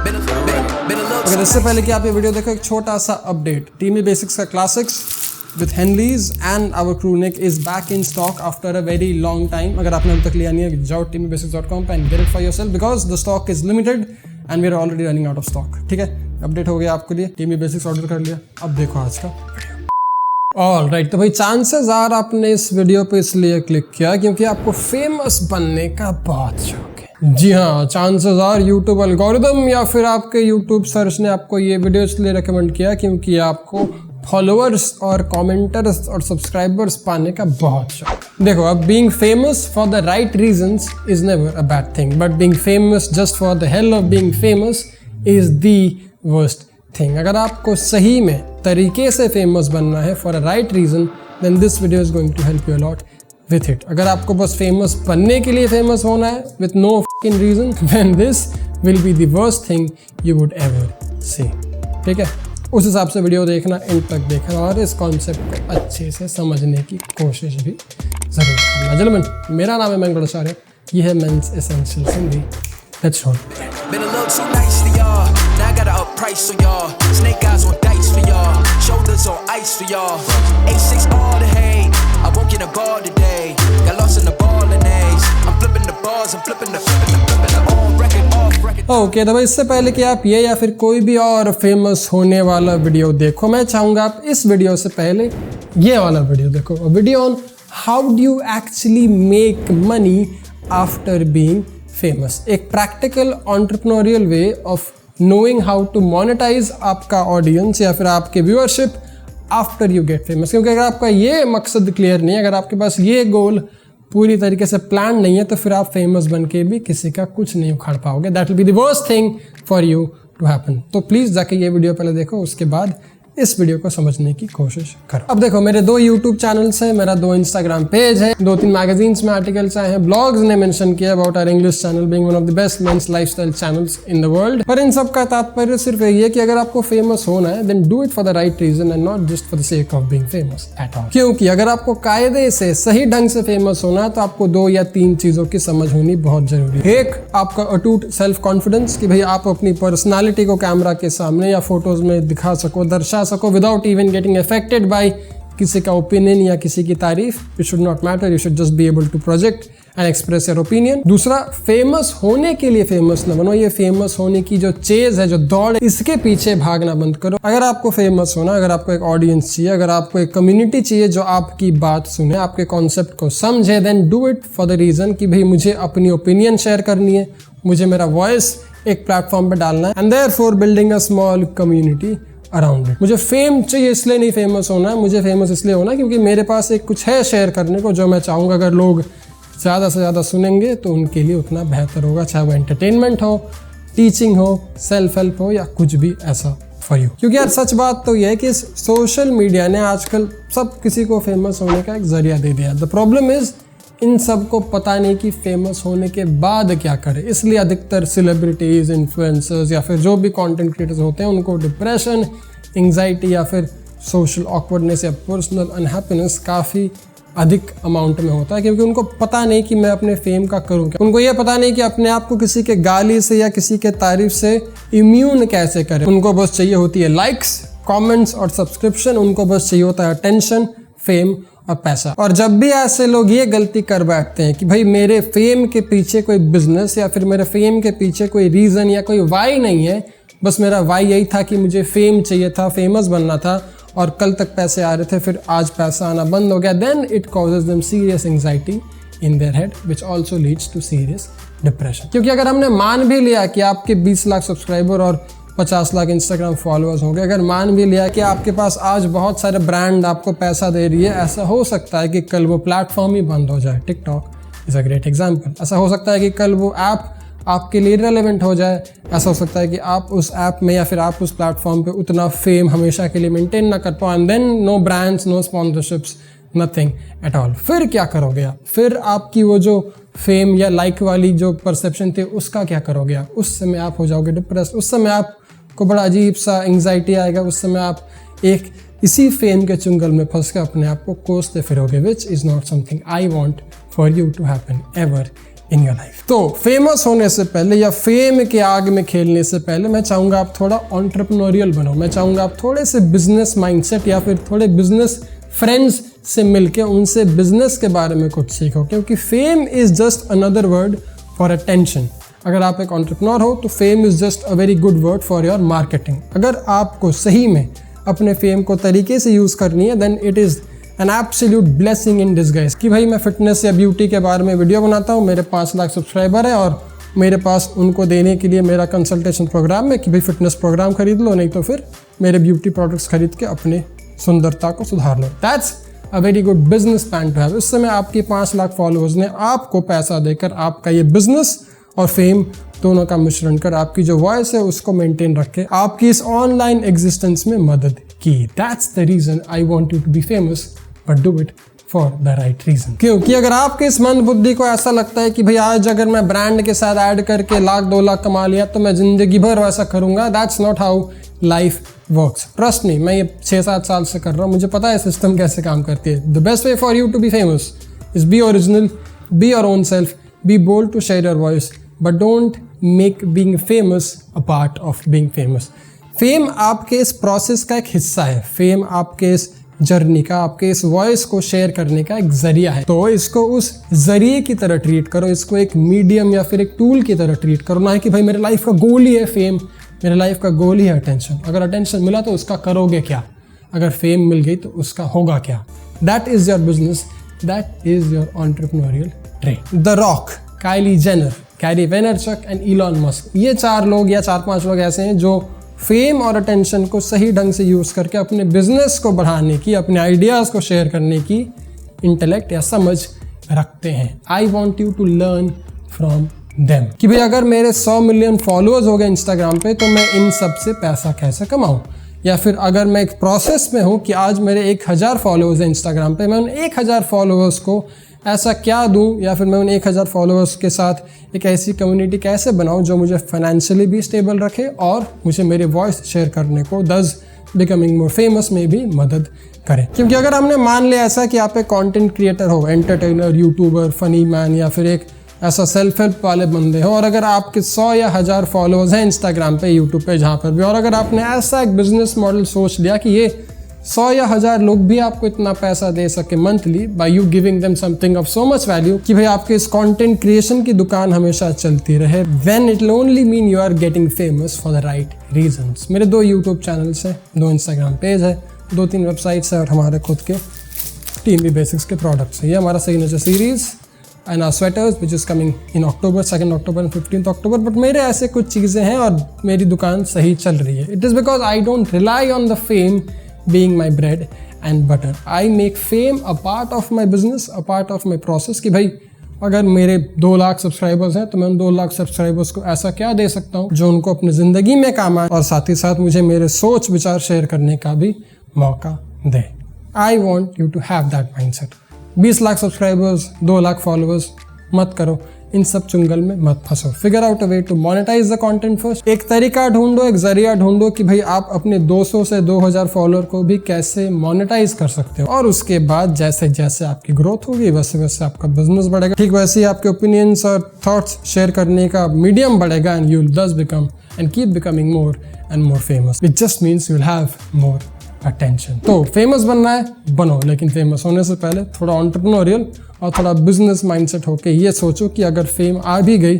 अगर इससे पहले कि आप ये वीडियो देखो, एक छोटा सा अपडेट। टीमी बेसिक्स का classics with Henleys and our crew neck is back in stock after a very long time. अगर आपने अभी तक लिया नहीं है, जाओ teamybasics.com पे and get it for yourself because the stock is limited and we are already running out of stock. ठीक है, अपडेट हो गया आपके लिए, टीमी बेसिक्स ऑर्डर कर लिया। अब देखो आज का वीडियो। ऑल राइट, तो भाई चांसेस आर आपने इस वीडियो पे इसलिए क्लिक किया क्योंकि आपको फेमस बनने का बहुत शौक है। जी हाँ, चांसेस आर यूट्यूब एल्गोरिदम या फिर आपके यूट्यूब सर्च ने आपको ये वीडियो इसलिए रिकमेंड किया क्योंकि आपको फॉलोअर्स और कमेंटर्स और सब्सक्राइबर्स पाने का बहुत शौक। देखो, अब being famous for the right reasons is never a bad thing, but being famous just for the hell of being famous is the worst thing. अगर आपको सही में तरीके से फेमस बनना है for a right reason, then this video is going to help you a lot with it. अगर आपको बस फेमस बनने के लिए फेमस होना है with no fucking reason, then this will be the worst thing you would ever see. ठीक है, उस हिसाब से वीडियो देखना, एंड तक देखना और इस कॉन्सेप्ट को अच्छे से समझने की कोशिश भी जरूर करना। जेंटलमैन, मेरा नाम है मंगल आचार्य, ये है men's essentials Hindi. Let's roll. Been a little too nice for y'all. Now I got to up price for y'all. Snake eyes on dice for y'all. Shoulders on ice for y'all. A6 all the hate. I won't get a ball today. Got lost in the ball and A's. I'm flipping the balls. I'm flipping the on record, off record. Okay, तो भाई इससे पहले कि आप ये या फिर कोई भी और फेमस होने वाला वीडियो देखो, मैं चाहूँगा आप इस वीडियो से पहले ये वाला वीडियो देखो। Video on how do you actually make money after being famous. एक practical entrepreneurial way of knowing how to monetize आपका ऑडियंस या फिर आपके viewership after you get famous. क्योंकि अगर आपका ये मकसद क्लियर नहीं है, अगर आपके पास ये गोल पूरी तरीके से प्लान नहीं है, तो फिर आप फेमस बन के भी किसी का कुछ नहीं उखाड़ पाओगे। That will be the worst thing for you to happen. तो प्लीज़ जाके ये वीडियो पहले देखो, उसके बाद इस वीडियो को समझने की कोशिश करो। अब देखो, मेरे 2 यूट्यूब चैनल्स हैं, मेरा 2 इंस्टाग्राम पेज है, 2-3 मैगजीन्स में आर्टिकल्स आए हैं, ब्लॉग्स ने मेंशन किया about our English channel being one of the best men's lifestyle channels in the world. पर इन सब का तात्पर्य सिर्फ यही है कि अगर आपको फेमस होना है, then do it for the right reason and not just for the sake of being famous at all. क्योंकि अगर आपको कायदे से सही ढंग से फेमस होना है, तो आपको 2 या 3 चीजों की समझ होनी बहुत जरूरी है। एक, आपका अटूट सेल्फ कॉन्फिडेंस कि भाई आप अपनी पर्सनालिटी को कैमरा के सामने या फोटोज में दिखा सको, दर्शा सको without even getting affected by किसी का ओपिनियन या किसी की तारीफ। It should not matter, you should just be able to project and express your opinion। दूसरा, फेमस होने के लिए फेमस ना बनो, ये फेमस होने की जो चेज है, जो दौड़ है, इसके पीछे भागना बंद करो। अगर आपको फेमस होना, अगर आपको एक ऑडियंस चाहिए, अगर आपको एक कम्युनिटी चाहिए जो आपकी बात सुने, आपके कॉन्सेप्ट को समझे, then do it for the reason कि भाई मुझे अपनी ओपिनियन शेयर करनी है, मुझे मेरा वॉइस एक प्लेटफॉर्म पे डालना है, and therefore building a small community around it. मुझे फेम चाहिए इसलिए नहीं फेमस होना है, मुझे फेमस इसलिए होना है क्योंकि मेरे पास एक कुछ है शेयर करने को, जो मैं चाहूँगा अगर लोग ज़्यादा से ज़्यादा सुनेंगे तो उनके लिए उतना बेहतर होगा, चाहे वो एंटरटेनमेंट हो, टीचिंग हो, सेल्फ हेल्प हो या कुछ भी ऐसा फॉर यू। क्योंकि यार सच बात तो यह है कि सोशल मीडिया ने आजकल सब किसी को फेमस होने का एक जरिया दे दिया। द प्रॉब्लम इज इन सब को पता नहीं कि फेमस होने के बाद क्या करें, इसलिए अधिकतर सेलिब्रिटीज, इन्फ्लुएंसर्स या फिर जो भी कंटेंट क्रिएटर्स होते हैं, उनको डिप्रेशन, एंग्जाइटी या फिर सोशल ऑकवर्डनेस या पर्सनल अनहैप्पीनेस काफ़ी अधिक अमाउंट में होता है, क्योंकि उनको पता नहीं कि मैं अपने फेम का करूँ क्या। उनको ये पता नहीं कि अपने आप को किसी के गाली से या किसी के तारीफ से इम्यून कैसे करें। उनको बस चाहिए होती है लाइक्स, कमेंट्स और सब्सक्रिप्शन। उनको बस चाहिए होता है अटेंशन, फेम और पैसा। और जब भी ऐसे लोग ये गलती कर बैठते हैं कि भाई मेरे फेम के पीछे कोई बिजनेस या फिर मेरे फेम के पीछे कोई रीज़न या कोई वाई नहीं है, बस मेरा वाई यही था कि मुझे फेम चाहिए था, फेमस बनना था और कल तक पैसे आ रहे थे, फिर आज पैसा आना बंद हो गया, then it causes them serious anxiety in their head which also leads to serious depression. क्योंकि अगर हमने मान भी लिया कि आपके 20 लाख सब्सक्राइबर और 50 लाख इंस्टाग्राम फॉलोअर्स होंगे, अगर मान भी लिया कि आपके पास आज बहुत सारे ब्रांड आपको पैसा दे रही है, ऐसा हो सकता है कि कल वो प्लेटफॉर्म ही बंद हो जाए। TikTok is a great example. ऐसा हो सकता है कि कल वो ऐप आपके लिए रेलेवेंट हो जाए। ऐसा हो सकता है कि आप उस ऐप में या फिर आप उस प्लेटफॉर्म पे उतना फेम हमेशा के लिए मेंटेन ना कर पाओ, and then no brands, no sponsorships, nothing at all. फिर क्या करोगे आप? फिर आपकी वो जो फेम या लाइक वाली जो परसेप्शन थी उसका क्या करोगे आप? उस समय आप हो जाओगे डिप्रेस, उस समय आपको बड़ा अजीब सा एंग्जाइटी आएगा, उस समय आप एक इसी फेम के चुंगल में फंस कर अपने आप को कोसते फिरोगे, which is not something I want for you to happen ever in your life. तो फेमस होने से पहले या फेम के आग में खेलने से पहले मैं चाहूँगा आप थोड़ा एंटरप्रेन्योरियल बनो। मैं चाहूँगा आप थोड़े से बिजनेस माइंडसेट या फिर थोड़े बिजनेस फ्रेंड्स से मिलके उनसे बिजनेस के बारे में कुछ सीखो, क्योंकि fame is just another word for attention. अगर आप एक एंटरप्रेन्योर हो तो fame is just a very good word for your marketing. अगर आपको सही में अपने फेम को तरीके से यूज़ करनी है then it is an absolute blessing in disguise कि भाई मैं फिटनेस या ब्यूटी के बारे में वीडियो बनाता हूँ, मेरे 5 लाख सब्सक्राइबर है और मेरे पास उनको देने के लिए मेरा कंसल्टेशन प्रोग्राम है कि भाई फिटनेस प्रोग्राम खरीद लो, नहीं तो फिर मेरे ब्यूटी प्रोडक्ट्स खरीद के अपने सुंदरता को सुधार लो। That's a very good business plan to have. इस समय आपके 5 लाख फॉलोअर्स ने आपको पैसा देकर आपका ये बिजनेस और फेम दोनों का मिश्रण कर आपकी जो वॉइस है उसको मेंटेन रखे, आपकी इस ऑनलाइन एग्जिस्टेंस में मदद की। That's the reason I want you to be famous, but do it for the right reason. क्योंकि अगर आपके इस मंद बुद्धि को ऐसा लगता है कि भाई आज अगर मैं ब्रांड के साथ ऐड करके 1 लाख 2 लाख कमा लिया तो मैं जिंदगी भर वैसा करूंगा, that's not how life works. Trust me, मैं ये 6-7 साल से कर रहा हूँ, मुझे पता है सिस्टम कैसे काम करती है। The best way for you to be famous is be original, be your own self, be bold to share your voice, but don't make being famous a part of being famous. Fame आपके इस process का एक हिस्सा है। Fame आपके इस journey का, आपके इस वॉइस को शेयर करने का एक जरिया है। तो इसको उस जरिए की तरह ट्रीट करो, इसको एक मीडियम या फिर एक टूल की तरह ट्रीट करो, ना कि भाई मेरे लाइफ का गोल ही है फेम, मेरे लाइफ का गोल ही है अटेंशन। अगर अटेंशन मिला तो उसका करोगे क्या, अगर फेम मिल गई तो उसका होगा क्या। That is your business, that is your entrepreneurial trade. The Rock, Kylie Jenner, Gary Vaynerchuk and Elon Musk, ये 4 लोग या 4-5 लोग ऐसे हैं जो फेम और अटेंशन को सही ढंग से यूज़ करके अपने बिजनेस को बढ़ाने की, अपने आइडियाज़ को शेयर करने की इंटेलेक्ट या समझ रखते हैं। I want you to learn from them कि भाई अगर मेरे 100 मिलियन फॉलोअर्स हो गए इंस्टाग्राम पे तो मैं इन सब से पैसा कैसे कमाऊँ, या फिर अगर मैं एक प्रोसेस में हूँ कि आज मेरे 1000 फॉलोअर्स हैं इंस्टाग्राम पे, मैं उन 1000 फॉलोअर्स को ऐसा क्या दूं, या फिर मैं उन 1000 फॉलोअर्स के साथ एक ऐसी कम्युनिटी कैसे बनाऊं जो मुझे फाइनेंशियली भी स्टेबल रखे और मुझे मेरे वॉइस शेयर करने को दस बिकमिंग मोर फेमस में भी मदद करे। क्योंकि अगर हमने मान लिया ऐसा कि आप एक कंटेंट क्रिएटर हो, एंटरटेनर, यूट्यूबर, फनी मैन या फिर एक ऐसा सेल्फ हेल्प वाले बंदे हो, और अगर आपके 100 या 1000 फॉलोअर्स हैं इंस्टाग्राम पे, यूट्यूब पे, जहाँ पर भी, और अगर आपने ऐसा एक बिजनेस मॉडल सोच लिया कि ये 100 या 1000 लोग भी आपको इतना पैसा दे सके monthly by you giving them something of so much value कि भाई आपके इस कंटेंट क्रिएशन की दुकान हमेशा चलती रहे, then it will only mean you are getting famous for the right reasons. मेरे 2 यूट्यूब चैनल्स हैं, 2 इंस्टाग्राम पेज है, 2-3 वेबसाइट्स है और हमारे खुद के टीम बी बेसिक्स के प्रोडक्ट्स है। ये हमारा signature series and our sweaters which is coming in October, 2 October and 15 October. But मेरे ऐसे कुछ चीज़ें हैं और मेरी दुकान सही चल रही है। It is because I don't rely on the fame being my bread and butter. I make fame a part of my business, a part of my process कि भाई अगर मेरे 2 लाख सब्सक्राइबर्स हैं तो मैं उन 2 लाख सब्सक्राइबर्स को ऐसा क्या दे सकता हूँ जो उनको अपनी ज़िंदगी में काम आए और साथ ही साथ मुझे मेरे सोच विचार शेयर करने का भी मौका दे। I want you to have that mindset. 20 lakh subscribers, 2 lakh followers मत करो, इन सब चुंगल में मत फंसो। Figure out a way to monetize the content first. एक तरीका ढूंढो, एक जरिया ढूंढो कि भाई आप अपने 200 से 2000 फॉलोअर को भी कैसे मोनेटाइज कर सकते हो, और उसके बाद जैसे जैसे आपकी ग्रोथ होगी वैसे वैसे आपका बिजनेस बढ़ेगा, ठीक वैसे ही आपके ओपिनियंस और थॉट्स शेयर करने का मीडियम बढ़ेगा एंड यू विल दस become and keep becoming more and more famous. It just means you will have more attention. तो फेमस बनना है, बनो, लेकिन फेमस होने से पहले थोड़ा एंटरप्रेन्योरियल और थोड़ा बिजनेस माइंडसेट होके ये सोचो कि अगर फेम आ भी गई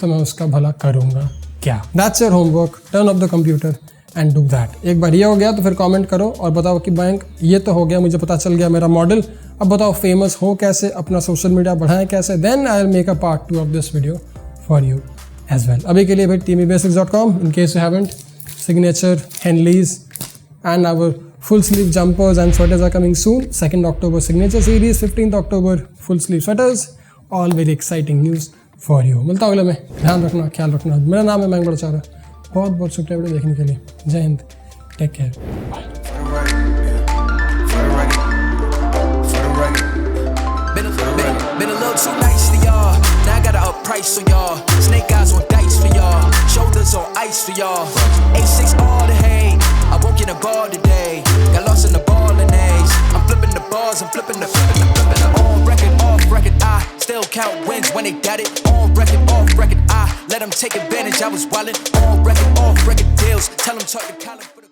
तो मैं उसका भला करूँगा क्या। That's your homework, turn off the computer and do that. एक बार ये हो गया तो फिर कमेंट करो और बताओ कि बैंक ये तो हो गया, मुझे पता चल गया मेरा मॉडल, अब बताओ फेमस हो कैसे, अपना सोशल मीडिया बढ़ाएं कैसे। Then I will make a part 2 of this video for you as well. अभी के लिए भाई teambasics.com in case you haven't, signature, Henleys and our full sleeve jumpers and sweaters are coming soon. 2nd October signature series, 15th October full sleeve sweaters, all very exciting news for you. मिलता हूँ अगले में, ध्यान रखना, ख्याल रखना। मेरा नाम है मयंक बड़चारा, बहुत बहुत शुक्रिया वीडियो देखने के लिए। जय हिंद, take care, bye. Been a little too nice for y'all. Now I gotta up price on y'all. Snake eyes on dice for y'all. Shoulders on ice for y'all. A6 all the hate. I won't get a ball today. Got lost in the ball and A's. I'm flipping the bars. I'm flipping the on record off. record. I still count wins when they got it. On record, off record, I let them take advantage. I was wildin'. On record, off record deals. Tell them talk to Colin for the